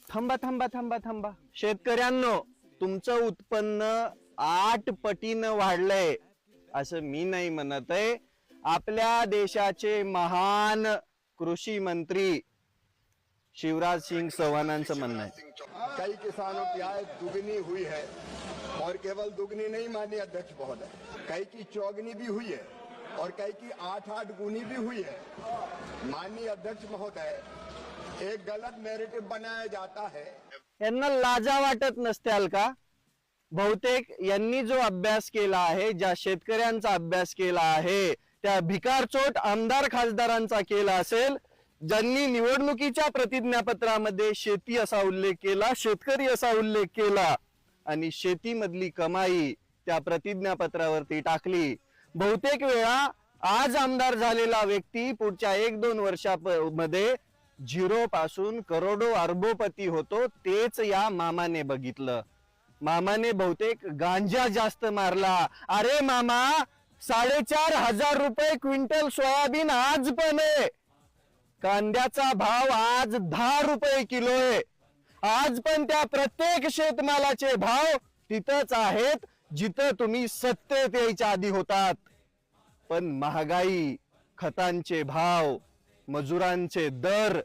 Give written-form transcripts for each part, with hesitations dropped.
थांबा थांबा थांबा थांबा, शेतकऱ्यांनो तुमचं उत्पन्न 8 पटीनं वाढलंय असं मी नाही म्हणत आहे. आपल्या देशाचे महान कृषी मंत्री शिवराज सिंह चौहानांचं म्हणणं आहे. कई किसानों की आय दुगनी हुई है और केवल दुगनी नहीं माननीय अध्यक्ष महोदय, कई की चौगनी भी हुई है और कई की 8-8 गुनी भी हुई है. माननीय अध्यक्ष महोदय, एक गलत नैरेटिव बनाया जाता है. यांना लाजा वाटत नसत्याल का? बहुतेक यांनी जो अभ्यास केला आहे, ज्या शेतकऱ्यांचा अभ्यास केला आहे, त्या भिकारचोट आमदार खासदारांचा केला असेल, ज्यांनी निवडणुकीच्या प्रतिज्ञापत्रामध्ये शेती असा उल्लेख केला, शेतकरी असा उल्लेख केला आणि शेतीमधली कमाई त्या प्रतिज्ञापत्रावरती टाकली. बहुतेक वेळा आज आमदार झालेला व्यक्ती पुढच्या 1-2 वर्षामध्ये झिरो पासून करोडो अरबोपती होतो. तेच या मामाने बघितलं. मामाने बहुतेक गांजा जास्त मारला. अरे मामा, 4,500 रुपये क्विंटल सोयाबीन आज पण आहे. कांद्याचा भाव आज 10 रुपये किलो आहे. आज पण त्या प्रत्येक शेतमालाचे भाव तिथंच आहेत जिथं तुम्ही सत्तेत यायच्या आधी होतात. पण महागाई, खतांचे भाव, मजुरांचे दर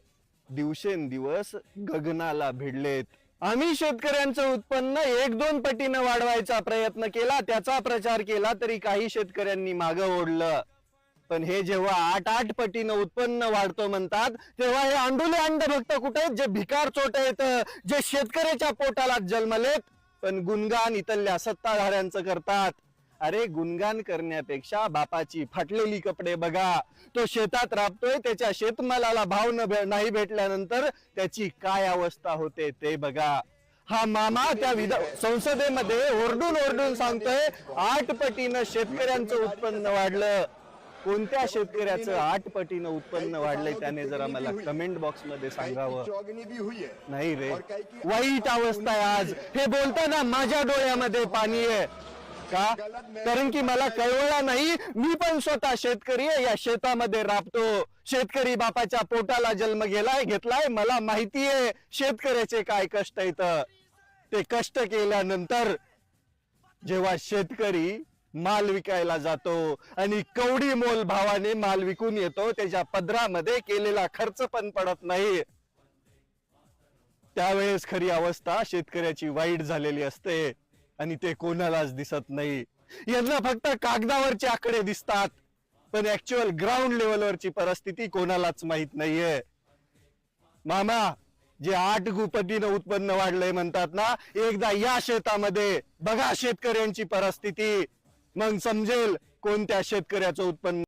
दिवसेंदिवस गगनाला भिडलेत. आम्ही शेतकऱ्यांचं उत्पन्न 1-2 पटीनं वाढवायचा प्रयत्न केला, त्याचा प्रचार केला, तरी काही शेतकऱ्यांनी मागं ओढलं. पण हे जेव्हा 8-8 पटीनं उत्पन्न वाढतो म्हणतात, तेव्हा हे अंडुले अंडभक्त कुठे आहेत? जे भिकार चोट आहेत, जे शेतकऱ्याच्या पोटाला जन्मलेत, पण गुणगान इथल्या सत्ताधाऱ्यांचं करतात. अरे गुणगान करण्यापेक्षा बापाची फाटलेली कपडे बघा. तो शेतात राबतोय, त्याच्या शेतमालाला भाव नाही भेटल्यानंतर त्याची काय अवस्था होते ते बघा. हा मामा त्या संसदेमध्ये ओरडून ओरडून सांगतोय 8 पटीनं शेतकऱ्यांचं उत्पन्न वाढलं. कोणत्या शेतकऱ्याचं 8 पटीनं उत्पन्न वाढलंय त्याने जरा मला कमेंट बॉक्स मध्ये सांगावं. नाही रे, वाईट अवस्था आहे आज. हे बोलताना माझ्या डोळ्यामध्ये पाणी आहे. का? कारण की मला कळवळा नाही. मी पण स्वतः शेतकरी आहे, या शेतामध्ये राबतो. शेतकरी बापाच्या पोटाला जन्म घेतलाय. मला माहिती आहे शेतकऱ्याचे काय कष्ट आहेत. ते कष्ट केल्यानंतर जेव्हा शेतकरी माल विकायला जातो आणि कवडी मोल भावाने माल विकून येतो, त्याच्या पदरामध्ये केलेला खर्च पण पडत नाही, त्यावेळेस खरी अवस्था शेतकऱ्याची वाईट झालेली असते. आणि ते कोणालाच दिसत नाही. यांना फक्त कागदावरचे आकडे दिसतात, पण ऍक्च्युअल ग्राउंड लेवलवरची परिस्थिती कोणालाच माहित नाहीये. मामा, जे 8 पटीनं उत्पन्न वाढलंय म्हणतात ना, एकदा या शेतामध्ये बघा शेतकऱ्यांची परिस्थिती, मग समजेल कोणत्या शेतकऱ्याचं उत्पन्न